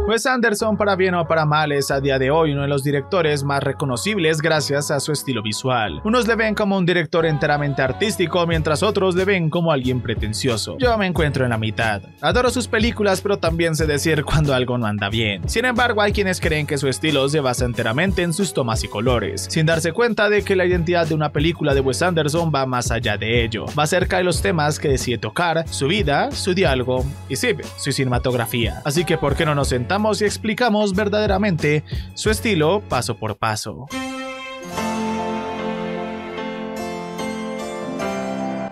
Wes Anderson, para bien o para mal, es a día de hoy uno de los directores más reconocibles gracias a su estilo visual. Unos le ven como un director enteramente artístico, mientras otros le ven como alguien pretencioso. Yo me encuentro en la mitad. Adoro sus películas, pero también sé decir cuando algo no anda bien. Sin embargo, hay quienes creen que su estilo se basa enteramente en sus tomas y colores, sin darse cuenta de que la identidad de una película de Wes Anderson va más allá de ello. Va cerca de los temas que decide tocar, su vida, su diálogo y sí, su cinematografía. Así que ¿por qué no nos sentamos y explicamos verdaderamente su estilo paso por paso?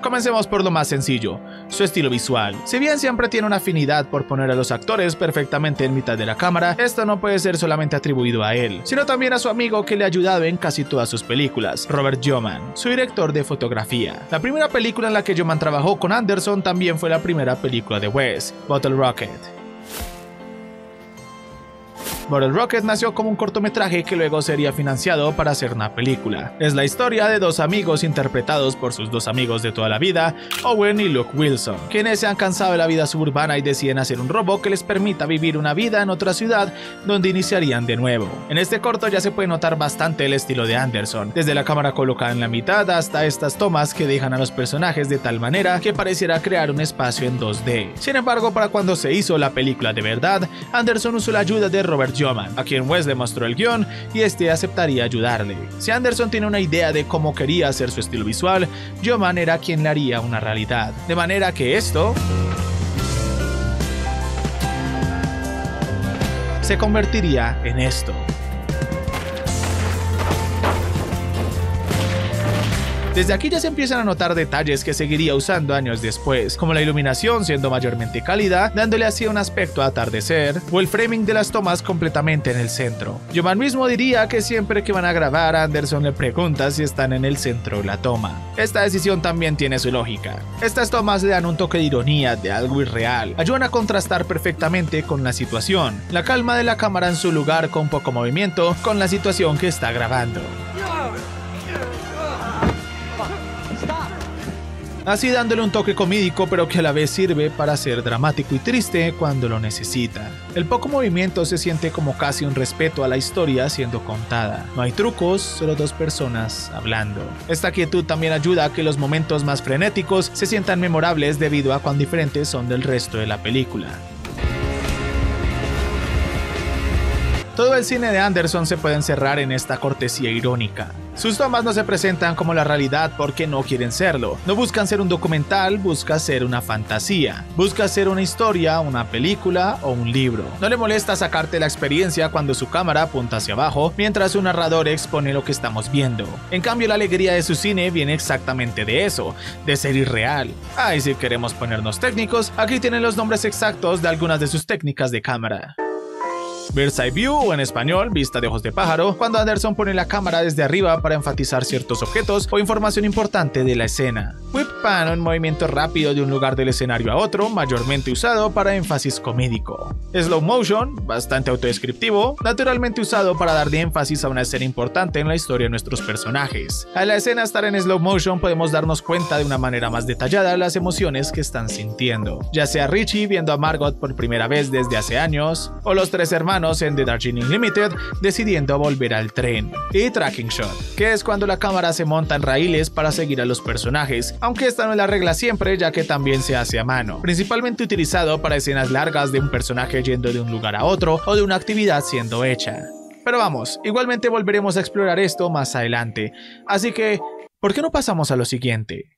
Comencemos por lo más sencillo, su estilo visual. Si bien siempre tiene una afinidad por poner a los actores perfectamente en mitad de la cámara, esto no puede ser solamente atribuido a él, sino también a su amigo que le ha ayudado en casi todas sus películas, Robert Yeoman, su director de fotografía. La primera película en la que Yeoman trabajó con Anderson también fue la primera película de Wes, Bottle Rocket. Bottle Rocket nació como un cortometraje que luego sería financiado para hacer una película. Es la historia de dos amigos interpretados por sus dos amigos de toda la vida, Owen y Luke Wilson, quienes se han cansado de la vida suburbana y deciden hacer un robo que les permita vivir una vida en otra ciudad donde iniciarían de nuevo. En este corto ya se puede notar bastante el estilo de Anderson, desde la cámara colocada en la mitad hasta estas tomas que dejan a los personajes de tal manera que pareciera crear un espacio en 2D. Sin embargo, para cuando se hizo la película de verdad, Anderson usó la ayuda de Robert Yeoman, a quien Wes le mostró el guión y este aceptaría ayudarle. Si Anderson tiene una idea de cómo quería hacer su estilo visual, Yeoman era quien le haría una realidad. De manera que esto se convertiría en esto. Desde aquí ya se empiezan a notar detalles que seguiría usando años después, como la iluminación siendo mayormente cálida, dándole así un aspecto a atardecer, o el framing de las tomas completamente en el centro. Yeoman mismo diría que siempre que van a grabar, Anderson le pregunta si están en el centro de la toma. Esta decisión también tiene su lógica. Estas tomas le dan un toque de ironía, de algo irreal, ayudan a contrastar perfectamente con la situación, la calma de la cámara en su lugar con poco movimiento, con la situación que está grabando. Así dándole un toque comídico, pero que a la vez sirve para ser dramático y triste cuando lo necesita. El poco movimiento se siente como casi un respeto a la historia siendo contada. No hay trucos, solo dos personas hablando. Esta quietud también ayuda a que los momentos más frenéticos se sientan memorables debido a cuán diferentes son del resto de la película. Todo el cine de Anderson se puede encerrar en esta cortesía irónica. Sus tomas no se presentan como la realidad porque no quieren serlo. No buscan ser un documental, busca ser una fantasía. Busca ser una historia, una película o un libro. No le molesta sacarte la experiencia cuando su cámara apunta hacia abajo, mientras un narrador expone lo que estamos viendo. En cambio, la alegría de su cine viene exactamente de eso, de ser irreal. Y si queremos ponernos técnicos, aquí tienen los nombres exactos de algunas de sus técnicas de cámara. Bird's Eye View, o en español, vista de ojos de pájaro, cuando Anderson pone la cámara desde arriba para enfatizar ciertos objetos o información importante de la escena. Whip Pan, un movimiento rápido de un lugar del escenario a otro, mayormente usado para énfasis comédico. Slow Motion, bastante autodescriptivo, naturalmente usado para dar de énfasis a una escena importante en la historia de nuestros personajes. Al la escena estar en slow motion podemos darnos cuenta de una manera más detallada las emociones que están sintiendo, ya sea Richie viendo a Margot por primera vez desde hace años, o los tres hermanos en The Darjeeling Limited decidiendo volver al tren. Y Tracking Shot, que es cuando la cámara se monta en raíles para seguir a los personajes, aunque esta no es la regla siempre, ya que también se hace a mano, principalmente utilizado para escenas largas de un personaje yendo de un lugar a otro o de una actividad siendo hecha. Pero vamos, igualmente volveremos a explorar esto más adelante, así que, ¿por qué no pasamos a lo siguiente?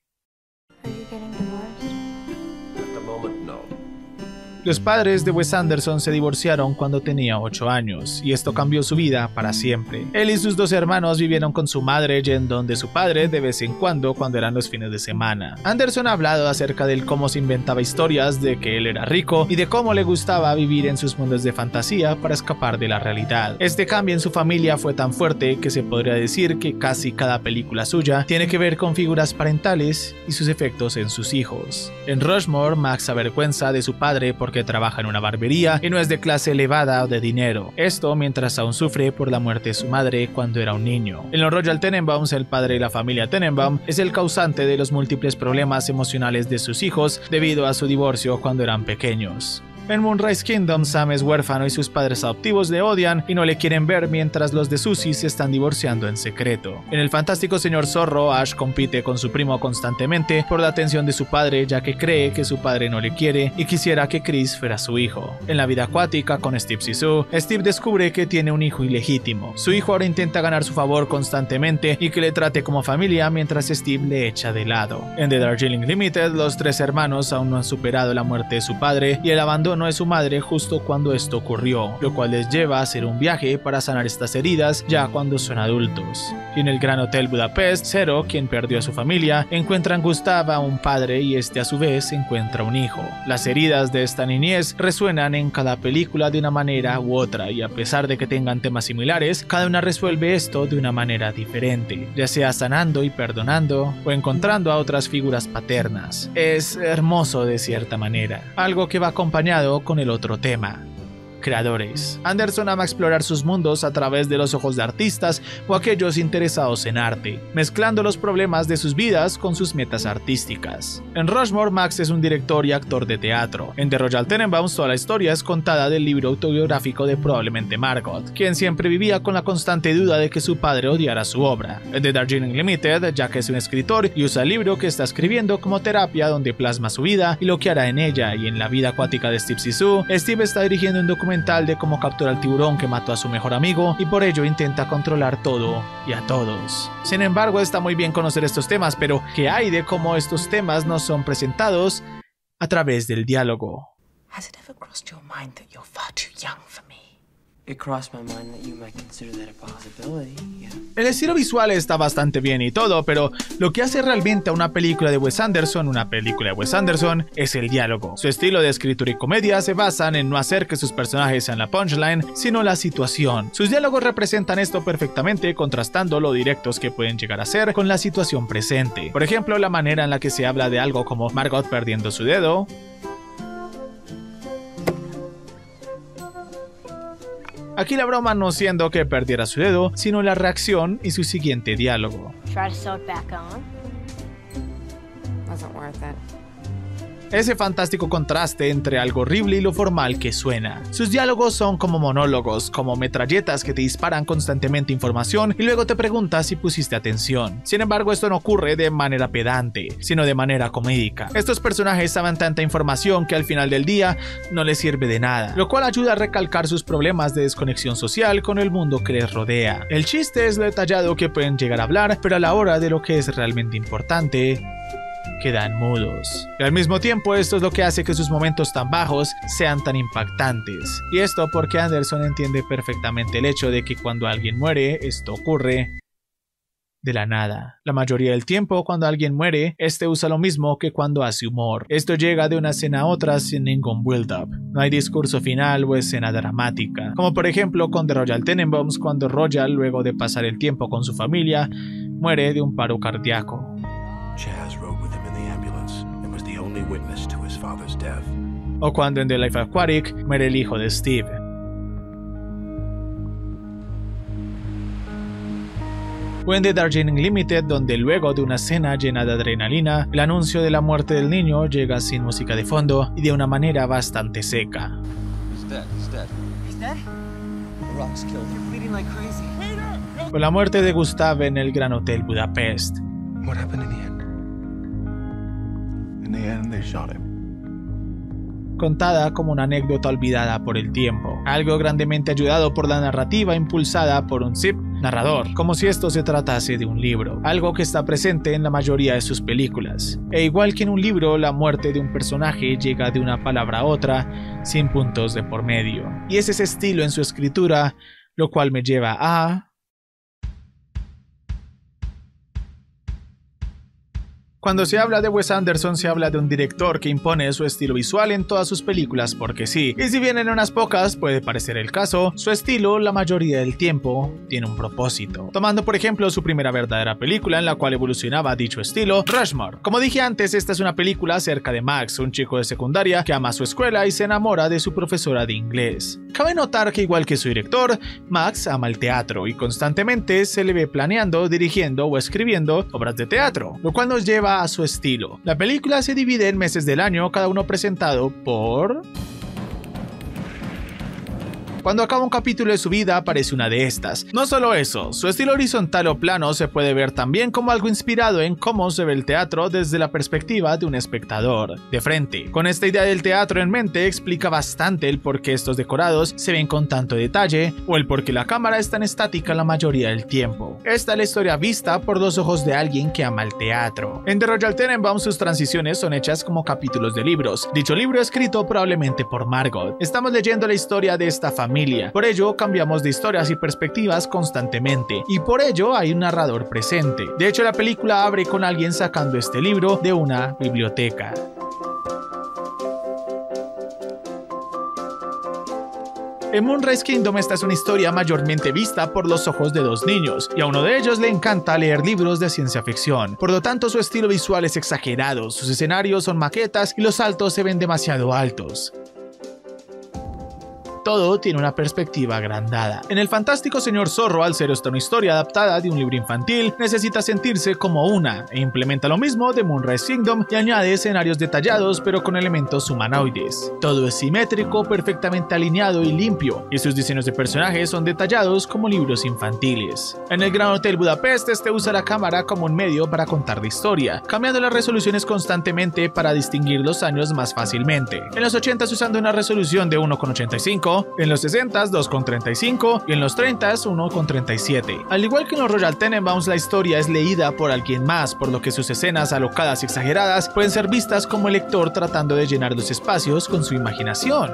Los padres de Wes Anderson se divorciaron cuando tenía 8 años, y esto cambió su vida para siempre. Él y sus dos hermanos vivieron con su madre yendo donde su padre de vez en cuando eran los fines de semana. Anderson ha hablado acerca de cómo se inventaba historias de que él era rico y de cómo le gustaba vivir en sus mundos de fantasía para escapar de la realidad. Este cambio en su familia fue tan fuerte que se podría decir que casi cada película suya tiene que ver con figuras parentales y sus efectos en sus hijos. En Rushmore, Max se avergüenza de su padre porque trabaja en una barbería y no es de clase elevada o de dinero. Esto mientras aún sufre por la muerte de su madre cuando era un niño. En los Royal Tenenbaums, el padre de la familia Tenenbaum es el causante de los múltiples problemas emocionales de sus hijos debido a su divorcio cuando eran pequeños. En Moonrise Kingdom, Sam es huérfano y sus padres adoptivos le odian y no le quieren ver mientras los de Susie se están divorciando en secreto. En El Fantástico Señor Zorro, Ash compite con su primo constantemente por la atención de su padre, ya que cree que su padre no le quiere y quisiera que Chris fuera su hijo. En La Vida Acuática, con Steve Zissou, Steve descubre que tiene un hijo ilegítimo. Su hijo ahora intenta ganar su favor constantemente y que le trate como familia mientras Steve le echa de lado. En The Darjeeling Limited, los tres hermanos aún no han superado la muerte de su padre y el abandono de su madre justo cuando esto ocurrió, lo cual les lleva a hacer un viaje para sanar estas heridas ya cuando son adultos. Y en el Gran Hotel Budapest, Zero, quien perdió a su familia, encuentra en Gustav a un padre y este a su vez encuentra un hijo. Las heridas de esta niñez resuenan en cada película de una manera u otra y a pesar de que tengan temas similares, cada una resuelve esto de una manera diferente, ya sea sanando y perdonando o encontrando a otras figuras paternas. Es hermoso de cierta manera, algo que va acompañado con el otro tema. Creadores. Anderson ama explorar sus mundos a través de los ojos de artistas o aquellos interesados en arte, mezclando los problemas de sus vidas con sus metas artísticas. En Rushmore, Max es un director y actor de teatro. En The Royal Tenenbaums, toda la historia es contada del libro autobiográfico de probablemente Margot, quien siempre vivía con la constante duda de que su padre odiara su obra. En The Darjeeling Limited, Jack es un escritor y usa el libro que está escribiendo como terapia donde plasma su vida y lo que hará en ella, y en La Vida Acuática de Steve Zissou, Steve está dirigiendo un documental de cómo captura al tiburón que mató a su mejor amigo y por ello intenta controlar todo y a todos. Sin embargo, está muy bien conocer estos temas, pero ¿qué hay de cómo estos temas nos son presentados a través del diálogo? Has it ever crossed your mind that you're far too young for me? It crossed my mind that you might consider that a possibility, yeah. El estilo visual está bastante bien y todo, pero lo que hace realmente a una película de Wes Anderson es el diálogo. Su estilo de escritura y comedia se basan en no hacer que sus personajes sean la punchline, sino la situación. Sus diálogos representan esto perfectamente, contrastando lo directos que pueden llegar a ser con la situación presente. Por ejemplo, la manera en la que se habla de algo como Margot perdiendo su dedo, aquí la broma no siendo que perdiera su dedo, sino la reacción y su siguiente diálogo. Ese fantástico contraste entre algo horrible y lo formal que suena. Sus diálogos son como monólogos, como metralletas que te disparan constantemente información y luego te preguntas si pusiste atención. Sin embargo, esto no ocurre de manera pedante, sino de manera comédica. Estos personajes saben tanta información que al final del día no les sirve de nada, lo cual ayuda a recalcar sus problemas de desconexión social con el mundo que les rodea. El chiste es lo detallado que pueden llegar a hablar, pero a la hora de lo que es realmente importante, quedan mudos. Y al mismo tiempo esto es lo que hace que sus momentos tan bajos sean tan impactantes. Y esto porque Anderson entiende perfectamente el hecho de que cuando alguien muere, esto ocurre de la nada. La mayoría del tiempo cuando alguien muere, este usa lo mismo que cuando hace humor. Esto llega de una escena a otra sin ningún build-up. No hay discurso final o escena dramática. Como por ejemplo con The Royal Tenenbaums, cuando Royal, luego de pasar el tiempo con su familia, muere de un paro cardíaco. Chaz rode with him in the ambulance and was the only witness to his father's death. O cuando en The Life Aquatic muere el hijo de Steve. O en The Darjeeling Limited, donde luego de una escena llena de adrenalina, el anuncio de la muerte del niño llega sin música de fondo y de una manera bastante seca. O la muerte de Gustav en el Gran Hotel Budapest. What happened in the end? In the end, they shot him. Contada como una anécdota olvidada por el tiempo, algo grandemente ayudado por la narrativa impulsada por un narrador, como si esto se tratase de un libro, algo que está presente en la mayoría de sus películas. E igual que en un libro, la muerte de un personaje llega de una palabra a otra, sin puntos de por medio. Y es ese estilo en su escritura, lo cual me lleva a... Cuando se habla de Wes Anderson, se habla de un director que impone su estilo visual en todas sus películas porque sí. Y si bien en unas pocas puede parecer el caso, su estilo la mayoría del tiempo tiene un propósito. Tomando por ejemplo su primera verdadera película en la cual evolucionaba dicho estilo, Rushmore. Como dije antes, esta es una película acerca de Max, un chico de secundaria que ama su escuela y se enamora de su profesora de inglés. Cabe notar que igual que su director, Max ama el teatro y constantemente se le ve planeando, dirigiendo o escribiendo obras de teatro, lo cual nos lleva a su estilo. La película se divide en meses del año, cada uno presentado por Cuando acaba un capítulo de su vida aparece una de estas. No solo eso, su estilo horizontal o plano se puede ver también como algo inspirado en cómo se ve el teatro desde la perspectiva de un espectador, de frente. Con esta idea del teatro en mente explica bastante el por qué estos decorados se ven con tanto detalle o el por qué la cámara es tan estática la mayoría del tiempo. Esta es la historia vista por los ojos de alguien que ama el teatro. En The Royal Tenenbaum sus transiciones son hechas como capítulos de libros. Dicho libro escrito probablemente por Margot. Estamos leyendo la historia de esta familia, por ello cambiamos de historias y perspectivas constantemente, y por ello hay un narrador presente. De hecho, la película abre con alguien sacando este libro de una biblioteca. En Moonrise Kingdom esta es una historia mayormente vista por los ojos de dos niños, y a uno de ellos le encanta leer libros de ciencia ficción. Por lo tanto, su estilo visual es exagerado, sus escenarios son maquetas y los saltos se ven demasiado altos. Todo tiene una perspectiva agrandada. En El Fantástico Señor Zorro, al ser esta una historia adaptada de un libro infantil, necesita sentirse como una, e implementa lo mismo de Moonrise Kingdom y añade escenarios detallados pero con elementos humanoides. Todo es simétrico, perfectamente alineado y limpio, y sus diseños de personajes son detallados como libros infantiles. En el Gran Hotel Budapest, este usa la cámara como un medio para contar la historia, cambiando las resoluciones constantemente para distinguir los años más fácilmente. En los 80s usando una resolución de 1,85, en los 60s 2,35 y en los 30s 1,37. Al igual que en los Royal Tenenbaums, la historia es leída por alguien más, por lo que sus escenas alocadas y exageradas pueden ser vistas como el lector tratando de llenar los espacios con su imaginación.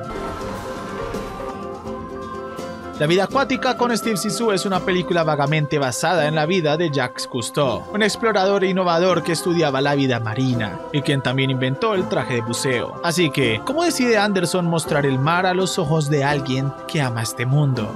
La vida acuática con Steve Zissou es una película vagamente basada en la vida de Jacques Cousteau, un explorador e innovador que estudiaba la vida marina y quien también inventó el traje de buceo. Así que, ¿cómo decide Anderson mostrar el mar a los ojos de alguien que ama este mundo?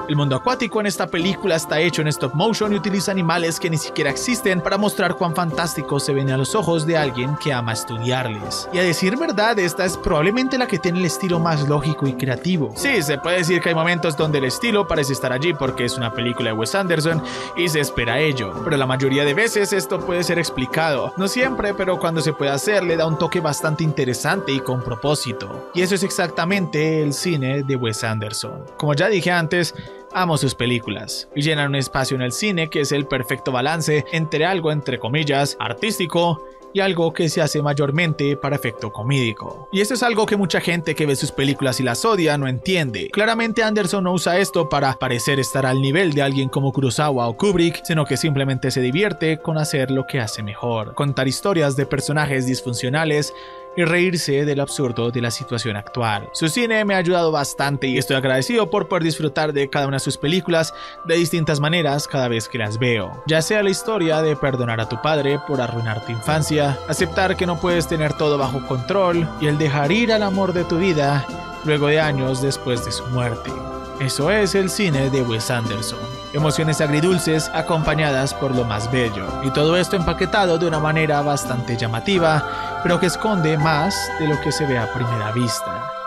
El mundo acuático en esta película está hecho en stop motion y utiliza animales que ni siquiera existen para mostrar cuán fantástico se ven a los ojos de alguien que ama estudiarles. Y a decir verdad, esta es probablemente la que tiene el estilo más lógico y creativo. Sí, se puede decir que hay momentos donde el estilo parece estar allí porque es una película de Wes Anderson y se espera ello, pero la mayoría de veces esto puede ser explicado. No siempre, pero cuando se puede hacer le da un toque bastante interesante y con propósito. Y eso es exactamente el cine de Wes Anderson. Como ya dije antes, amo sus películas y llenan un espacio en el cine que es el perfecto balance entre algo entre comillas artístico y algo que se hace mayormente para efecto comídico. Y esto es algo que mucha gente que ve sus películas y las odia no entiende. Claramente Anderson no usa esto para parecer estar al nivel de alguien como Kurosawa o Kubrick, sino que simplemente se divierte con hacer lo que hace mejor, contar historias de personajes disfuncionales y reírse del absurdo de la situación actual. Su cine me ha ayudado bastante y estoy agradecido por poder disfrutar de cada una de sus películas de distintas maneras cada vez que las veo. Ya sea la historia de perdonar a tu padre por arruinar tu infancia, aceptar que no puedes tener todo bajo control y el dejar ir al amor de tu vida luego de años después de su muerte. Eso es el cine de Wes Anderson. Emociones agridulces acompañadas por lo más bello. Y todo esto empaquetado de una manera bastante llamativa, pero que esconde más de lo que se ve a primera vista.